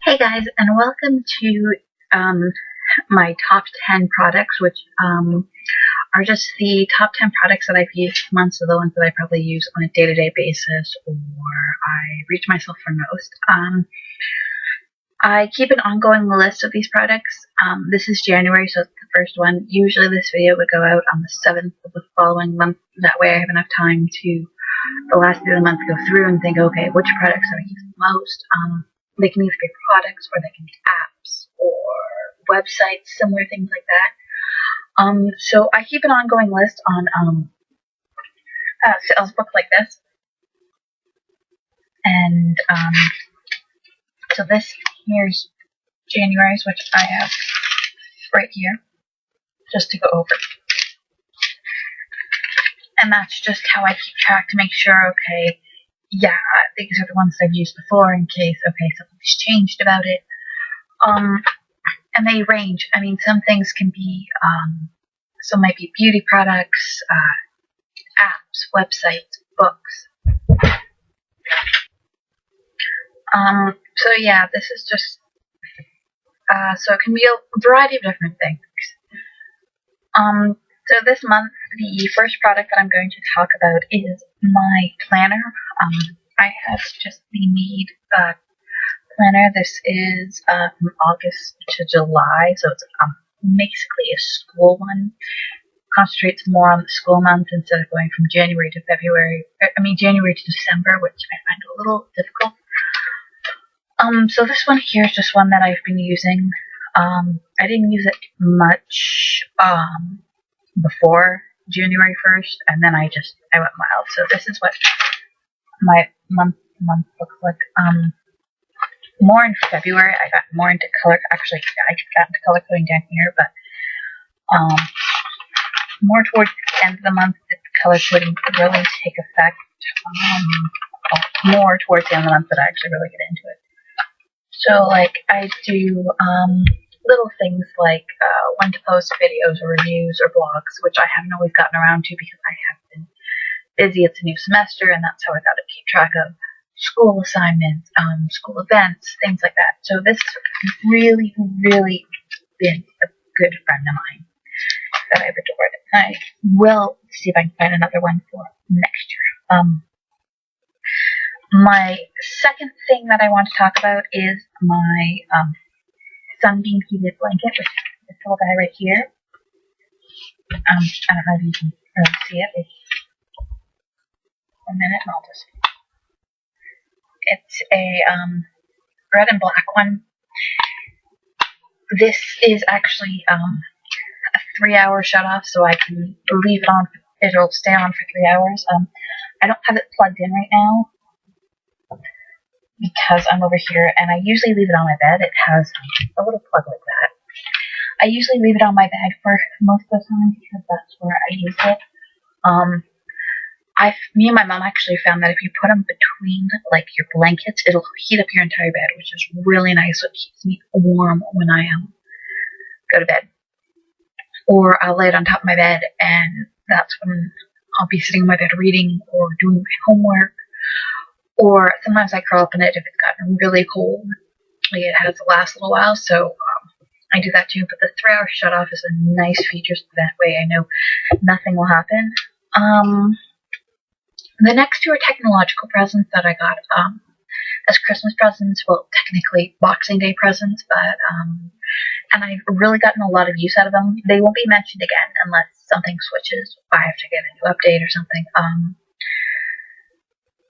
Hey guys, and welcome to my top 10 products, which are just the top 10 products that I've used months, so the ones that I probably use on a day-to-day basis, or I reach myself for most. I keep an ongoing list of these products. This is January, so it's the first one. Usually this video would go out on the 7th of the following month. That way I have enough time to, the last day of the month, go through and think, okay, which products have I used the most? They can either be products, or they can be apps, or websites, similar things like that. So I keep an ongoing list on a sales book like this. And so this here's January's, which I have right here, just to go over. And that's just how I keep track to make sure, okay, yeah, these are the ones I've used before in case, okay, something's changed about it. And they range. I mean, some things can be, some might be beauty products, apps, websites, books. So yeah, this is just, so it can be a variety of different things. So this month, the first product that I'm going to talk about is my planner. I have just the Mead Planner. This is from August to July, so it's basically a school one. Concentrates more on the school month instead of going from January to January to December, which I find a little difficult. So this one here is just one that I've been using. I didn't use it much before January 1st, and then I went wild. So this is what my month looks like. More in February, I got more into color. Actually, I got into color coding down here, but more towards the end of the month, did color coding really take effect. More towards the end of the month that I actually really get into it. So, like, I do little things like when to post videos or reviews or blogs, which I haven't always gotten around to because I have been busy. It's a new semester, and that's how I got to keep track of school assignments, school events, things like that. So this has really, really been a good friend of mine that I've adored. I will see if I can find another one for next year. My second thing that I want to talk about is my sunbeam heated blanket, which is this little guy right here. I don't know if you can really see it. A minute, and I'll just. It's a red and black one. This is actually a 3-hour shut off, so I can leave it on. It'll stay on for 3 hours. I don't have it plugged in right now because I'm over here, and I usually leave it on my bed. It has a little plug like that. I usually leave it on my bed for most of the time because that's where I use it. Me and my mom actually found that if you put them between, like, your blankets, it'll heat up your entire bed, which is really nice. So it keeps me warm when I go to bed. Or I'll lay it on top of my bed, and that's when I'll be sitting in my bed reading or doing my homework. Or sometimes I curl up in it if it's gotten really cold. Like, it has to last a little while, so I do that too. But the 3-hour shut off is a nice feature, so that way I know nothing will happen. The next two are technological presents that I got as Christmas presents. Well, technically Boxing Day presents, but and I've really gotten a lot of use out of them. They won't be mentioned again unless something switches. I have to get a new update or something.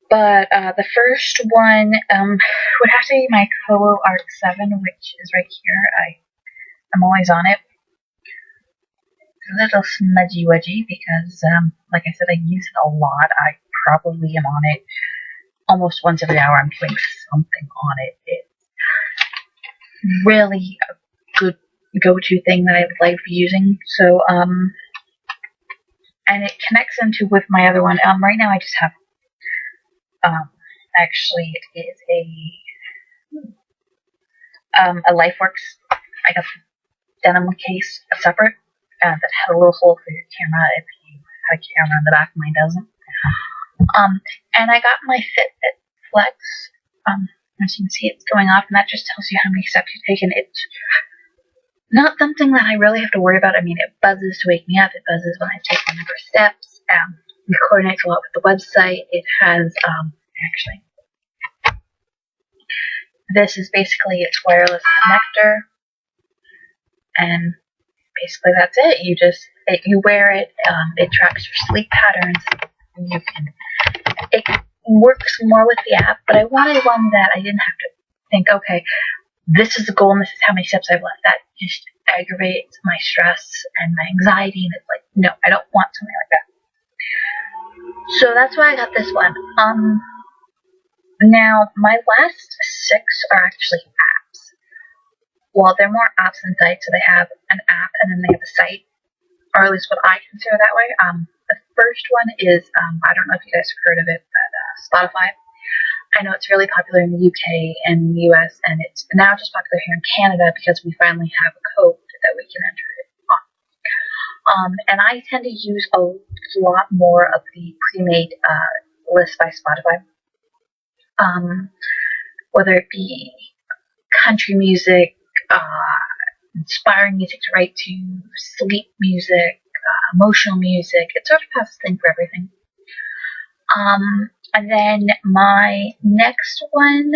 But the first one would have to be my Kobo Arc 7, which is right here. I'm always on it. It's a little smudgy-wudgy because, like I said, I use it a lot. I probably am on it almost once every hour. I'm doing something on it. It's really a good go-to thing that I like using. So, and it connects into with my other one. Right now I just have, actually it is a LifeWorks. I got the denim case separate that had a little hole for your camera if you had a camera in the back. Mine doesn't. And I got my FitBit Flex As you can see, it's going off, and that just tells you how many steps you've taken. It's not something that I really have to worry about. I mean, it buzzes to wake me up. It buzzes when I take the number of steps. It coordinates a lot with the website. It has, actually, this is basically its wireless connector, and basically that's it. You wear it. It tracks your sleep patterns. It works more with the app, but I wanted one that I didn't have to think, okay, this is the goal and this is how many steps I've left. That just aggravates my stress and my anxiety, and it's like, no, I don't want something like that. So that's why I got this one. Now, my last 6 are actually apps. Well, they're more apps than sites, so they have an app and then they have a site, or at least what I consider that way. The first one is, I don't know if you guys have heard of it, but Spotify. I know it's really popular in the UK and the US, and it's now just popular here in Canada because we finally have a code that we can enter it on. And I tend to use a lot more of the pre-made list by Spotify. Whether it be country music, inspiring music to write to, sleep music, emotional music. It sort of has a thing for everything. And then my next one,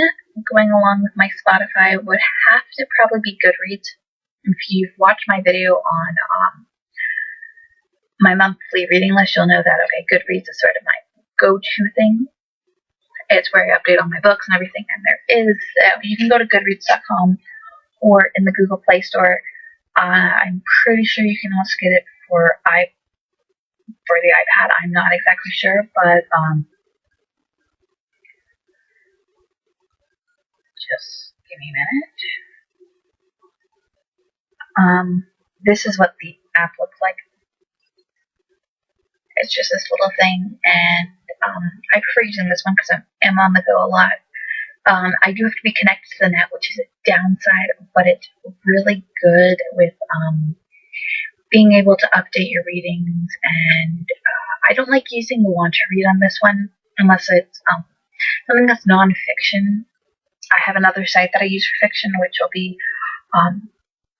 going along with my Spotify, would have to probably be GoodReads. If you've watched my video on my monthly reading list, you'll know that, okay, GoodReads is sort of my go-to thing. It's where I update all my books and everything, and there is, you can go to goodreads.com or in the Google Play Store. I'm pretty sure you can also get it for the iPad. I'm not exactly sure, but just give me a minute. This is what the app looks like. It's just this little thing, and I prefer using this one because I'm on the go a lot. I do have to be connected to the net, which is a downside, but it's really good with being able to update your readings. And I don't like using the want to read on this one unless it's something that's non-fiction. I have another site that I use for fiction, which will be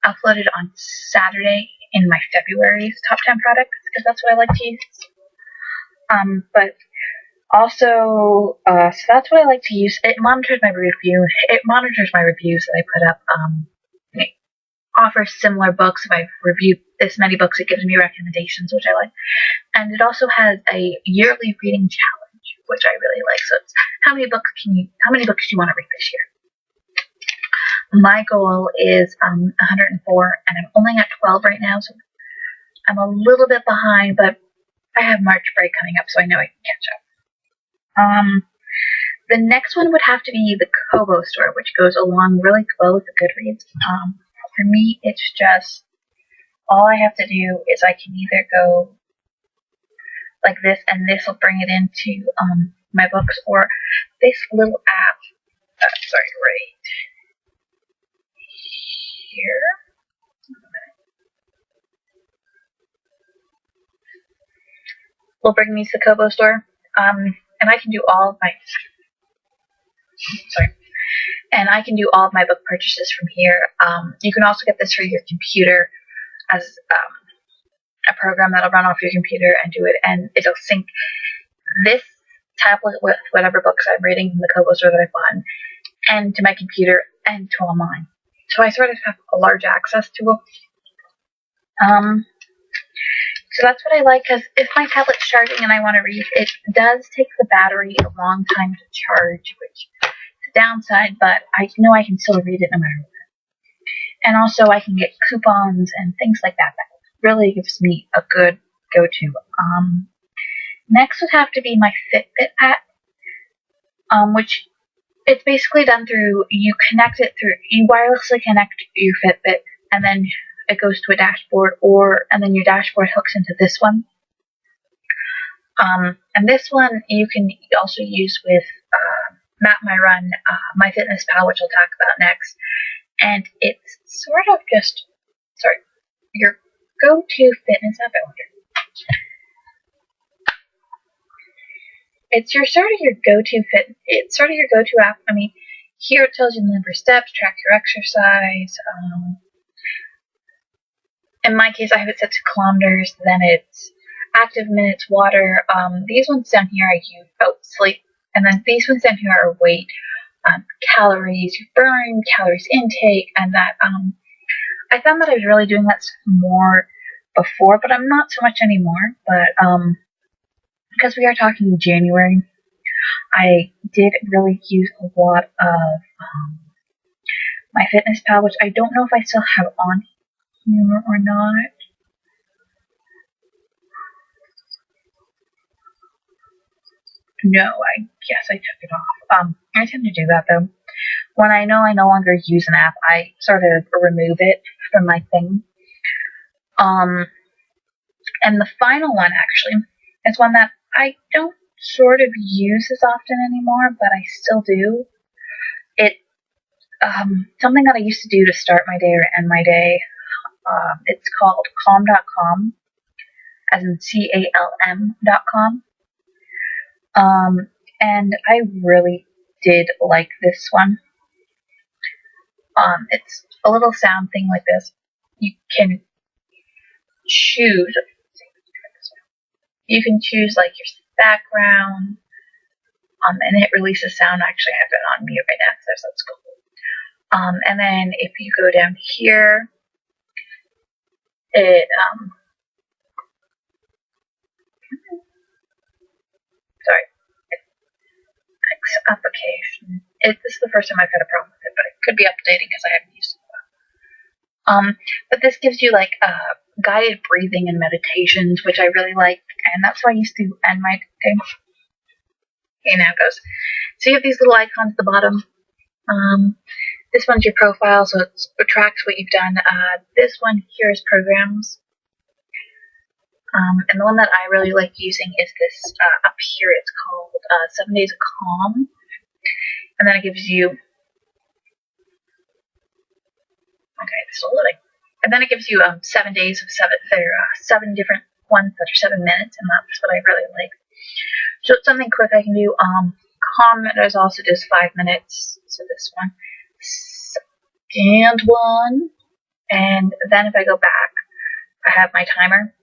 uploaded on Saturday in my February's top 10 products, because that's what I like to use. But also, so that's what I like to use. It monitors my review. It monitors my reviews that I put up. It offers similar books. If I've reviewed this many books, it gives me recommendations, which I like. And it also has a yearly reading challenge, which I really like. So it's how many books do you want to read this year? My goal is 104, and I'm only at 12 right now, so I'm a little bit behind, but I have March break coming up, so I know I can catch up. The next one would have to be the Kobo Store, which goes along really well with the GoodReads. For me, it's just, all I have to do is I can either go like this, and this will bring it into my books, or this little app, right here. Will bring me to the Kobo Store, and I can do all of my book purchases from here. You can also get this for your computer as a program that'll run off your computer and do it, and it'll sync this tablet with whatever books I'm reading from the Kobo Store that I've bought, and to my computer and to online. So I sort of have a large access to it. So that's what I like, because if my tablet's charging and I want to read, it does take the battery a long time to charge, which is a downside, but I know I can still read it no matter what. And also I can get coupons and things like that. That really gives me a good go-to. Next would have to be my FitBit app, which it's basically done through, you wirelessly connect your Fitbit, and then it goes to a dashboard, and then your dashboard hooks into this one. And this one you can also use with Map My Run, MyFitnessPal, which I'll talk about next. And it's sort of just, your go-to fitness app, I wonder. It's sort of your go-to app. I mean, here it tells you the number of steps, track your exercise. In my case, I have it set to kilometers. Then it's active minutes, water. These ones down here I use sleep, and then these ones down here are weight, calories you burn, calories intake, and that. I found that I was really doing that more before, but I'm not so much anymore. But because we are talking January, I did really use a lot of my FitnessPal, which I don't know if I still have on here or not. No, I guess I took it off. I tend to do that though. When I know I no longer use an app, I sort of remove it from my thing. And the final one actually is one that I don't sort of use as often anymore, but I still do. Something that I used to do to start my day or end my day. It's called calm.com, as in CALM.com. And I really did like this one. It's a little sound thing like this. You can choose. You can choose like your background, and it releases sound. Actually, I have it on mute right now, so that's cool. And then if you go down here, it application. This is the first time I've had a problem with it, but it could be updating because I haven't used it. But this gives you like guided breathing and meditations, which I really like, and that's why I used to end my day. Okay, now it goes. So you have these little icons at the bottom. This one's your profile, so it tracks what you've done. This one here is programs. And the one that I really like using is this up here. It's called 7 Days of Calm. And then it gives you, okay, it's still loading. And then it gives you 7 days of seven different ones that are 7 minutes, and that's what I really like. So it's something quick I can do. Calm is also just 5 minutes. So this one, second one, and then if I go back, I have my timer.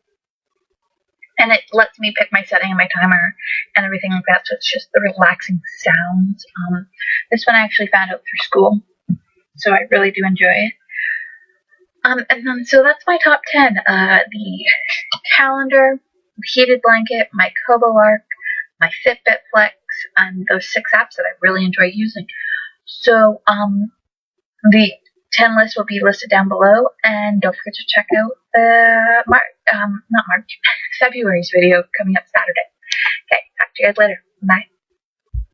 And it lets me pick my setting and my timer and everything like that. So it's just the relaxing sounds. This one I actually found out through school, so I really do enjoy it. And then so that's my top 10. The calendar, heated blanket, my Kobo Arc, my FitBit Flex, and those 6 apps that I really enjoy using. So the 10 list will be listed down below, and don't forget to check out the February's video coming up Saturday. Okay, talk to you guys later. Bye.